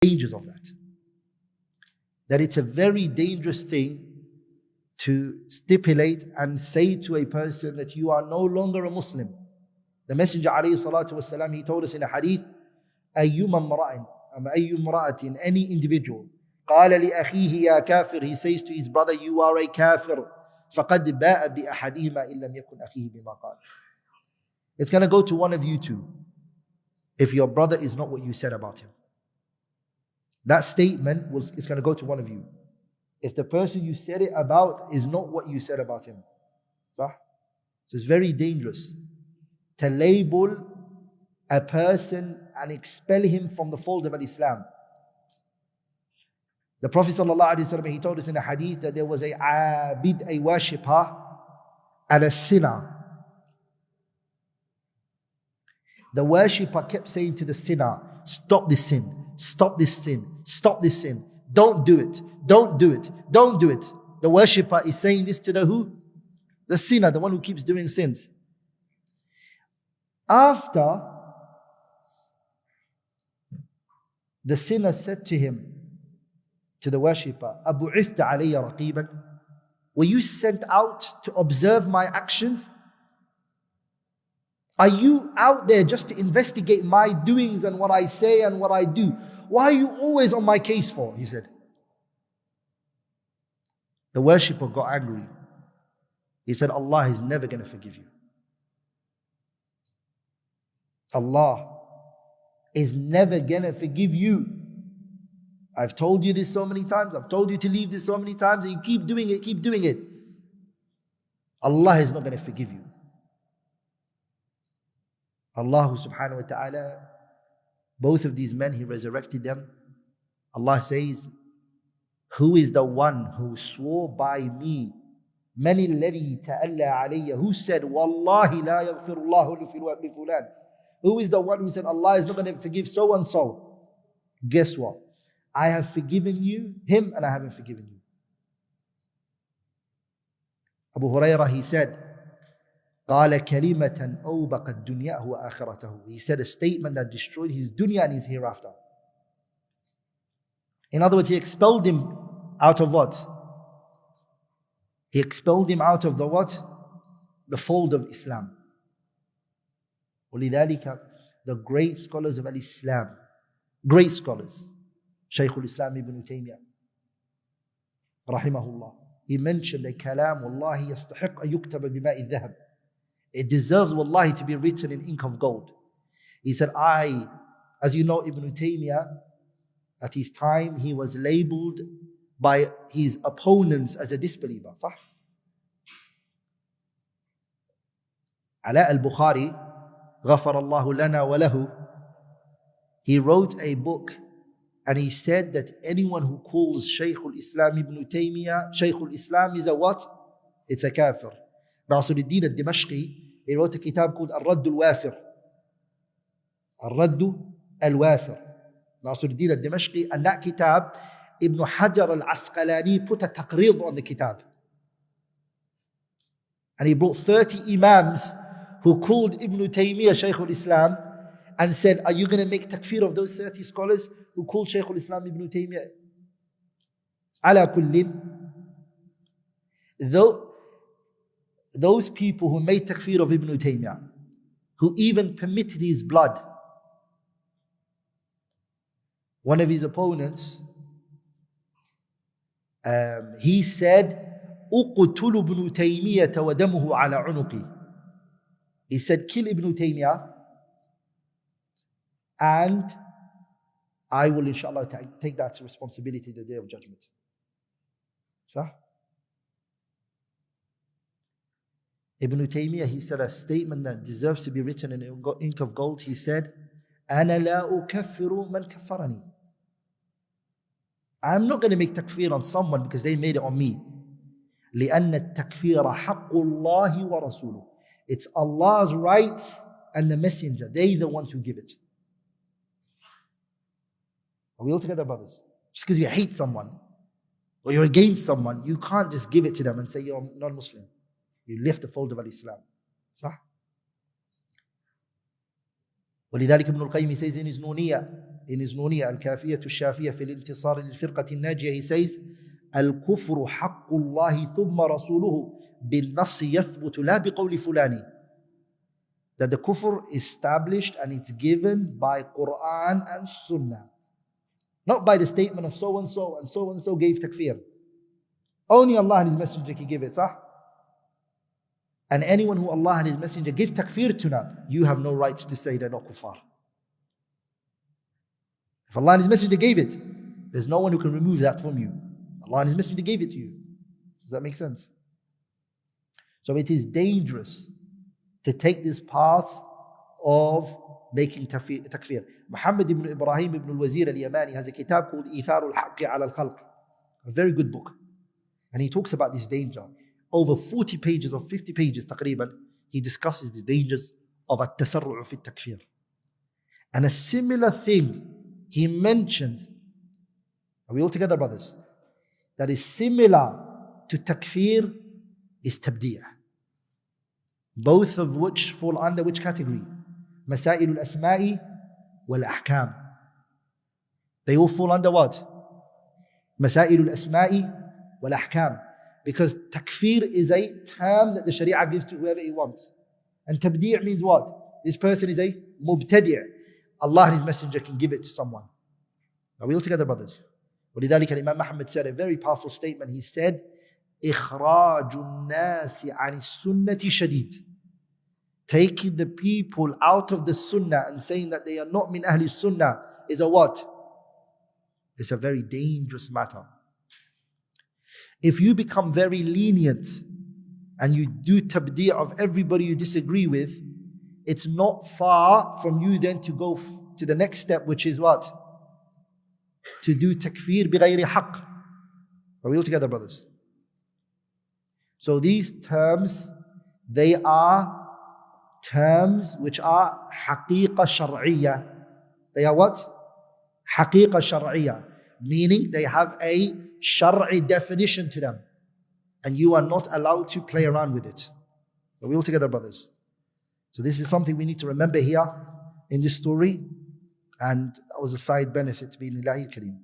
dangers of that. That it's a very dangerous thing to stipulate and say to a person that you are no longer a Muslim. The Messenger ﷺ, he told us in a hadith, أَيُّمَا امْرَأَةٍ, any individual, قَالَ لِأَخِيهِ يَا كَافِرْ, he says to his brother, you are a kafir, فَقَدْ بَاءَ بِأَحَدِهِمَا إِن لَمْ يَكُنْ أَخِيهِ بِمَا قَالَ. It's going to go to one of you two if your brother is not what you said about him. That statement is going to go to one of you if the person you said it about is not what you said about him. So it's very dangerous to label a person and expel him from the fold of Islam. The Prophet ﷺ, he told us in a hadith that there was a abid, a worshipper, and a sinner. The worshipper kept saying to the sinner, stop this sin, stop this sin, stop this sin, don't do it, don't do it, don't do it. The worshipper is saying this to the who? The sinner, the one who keeps doing sins. After the sinner said to him, to the worshipper, أَبُعِثْتَ عَلَيَّ رَقِيبًا, were you sent out to observe my actions? Are you out there just to investigate my doings and what I say and what I do? Why are you always on my case for? He said. The worshipper got angry. He said, Allah is never going to forgive you. Allah is never going to forgive you. I've told you this so many times. I've told you to leave this so many times, and you keep doing it, keep doing it. Allah is not going to forgive you. Allah subhanahu wa ta'ala, both of these men, He resurrected them. Allah says, who is the one who swore by me? Man alladhi ta'alla alayya, who said, Wallahi la yaghfirullahu li fulan. Who is the one who said, Allah is not going to forgive so and so? Guess what? I have forgiven him, and I haven't forgiven you. Abu Hurairah, he said, قال كلمة أوبقت دنياه وآخرته. He said a statement that destroyed his dunya and his hereafter. In other words, he expelled him out of what? He expelled him out of the what? The fold of Islam. ولذلك, the great scholars of Islam, great scholars, Shaykh al-Islam ibn Taymiyyah, rahimahullah, he mentioned a kalam, wallahi yastahiq an yuktaba bima'i dhahab. It deserves, wallahi, to be written in ink of gold. He said, as you know, Ibn Taymiyyah, at his time, he was labeled by his opponents as a disbeliever. صح? Ala al-Bukhari, غفر الله لنا وله, he wrote a book and he said that anyone who calls Shaykh al-Islam ibn Taymiyyah, Shaykh al-Islam is a what? It's a kafir. Nasiruddin al-Dimashqi, he wrote a kitab called Al-Radd al-Wafir. Al-Radd al-Wafir. Nasiruddin al-Dimashqi, and that kitab, Ibn Hajar al-Asqalani put a taqrid on the kitab. And he brought 30 imams who called Ibn Taymiyyah Shaykh al-Islam and said, are you going to make takfir of those 30 scholars who called Shaykh al-Islam Ibn Taymiyyah? Ala kullin. Those people who made takfir of Ibn Taymiyyah, who even permitted his blood. One of his opponents, he said, أُقْتُلُ ابْنُ تَيْمِيَّةَ وَدَمُهُ عَلَى عُنُقِي. He said, kill Ibn Taymiyyah, and I will inshallah take that responsibility the day of judgment. So, Ibn Taymiyyah, he said a statement that deserves to be written in ink of gold. He said, أَنَا لَا أُكَفِّرُ مَنْ كَفَّرَنِي. I'm not going to make takfir on someone because they made it on me. لِأَنَّ التَّكْفِيرَ حَقُّ اللَّهِ وَرَسُولُهُ. It's Allah's rights and the messenger. They're the ones who give it. Are we all together, brothers? Just because you hate someone or you're against someone, you can't just give it to them and say you're non-Muslim. You left the fold of Islam. صح? ولذلك ابن القيم says in his نونية, in his Nuniyya Al-Kafiyatu Shafiyya fil Intisar lil-Firqati Najiyya, he says, Al-Kufru haqqullahi thumma rasuluhu bil-nassi yathbutu la biqawli fulani. That the kufr is established and it's given by Quran and Sunnah. Not by the statement of so and so gave takfir. Only Allah and His Messenger can give it, sah? And anyone who Allah and His Messenger give takfir to now, you have no rights to say they're not kuffar. If Allah and His Messenger gave it, there's no one who can remove that from you. Allah and His Messenger gave it to you. Does that make sense? So it is dangerous to take this path of making takfir. Muhammad ibn Ibrahim ibn al-Wazir al-Yamani has a kitab called Itharu al-Haqqi ala al-Khalq. A very good book. And he talks about this danger. Over 40 pages or 50 pages taqriban, he discusses the dangers of at-tasarru' fi takfir. And a similar thing he mentions, are we all together, brothers? That is similar to takfir is tabdi'. Both of which fall under which category? Masail al-asma'i wal-ahkam. They all fall under what? Masail al-asma'i wal-ahkam. Because takfir is a term that the Sharia gives to whoever he wants. And tabdi' means what? This person is a mubtadi'. Allah and His Messenger can give it to someone. Are we all together, brothers? ولذلك Imam Muhammad said a very powerful statement. He said, إخراج الناس عن السنة شديد. Taking the people out of the sunnah and saying that they are not min ahli sunnah is a what? It's a very dangerous matter. If you become very lenient and you do tabdi' of everybody you disagree with, it's not far from you then to go to the next step, which is what? To do takfir bighayri haqq. Are we all together, brothers? So these terms, they are terms which are haqiqa shar'iyya. They are what? Haqiqa shar'iyya. Meaning they have a shar'i definition to them. And you are not allowed to play around with it. Are we all together, brothers? So this is something we need to remember here in this story. And that was a side benefit, bi'idhnillahi al-kareem.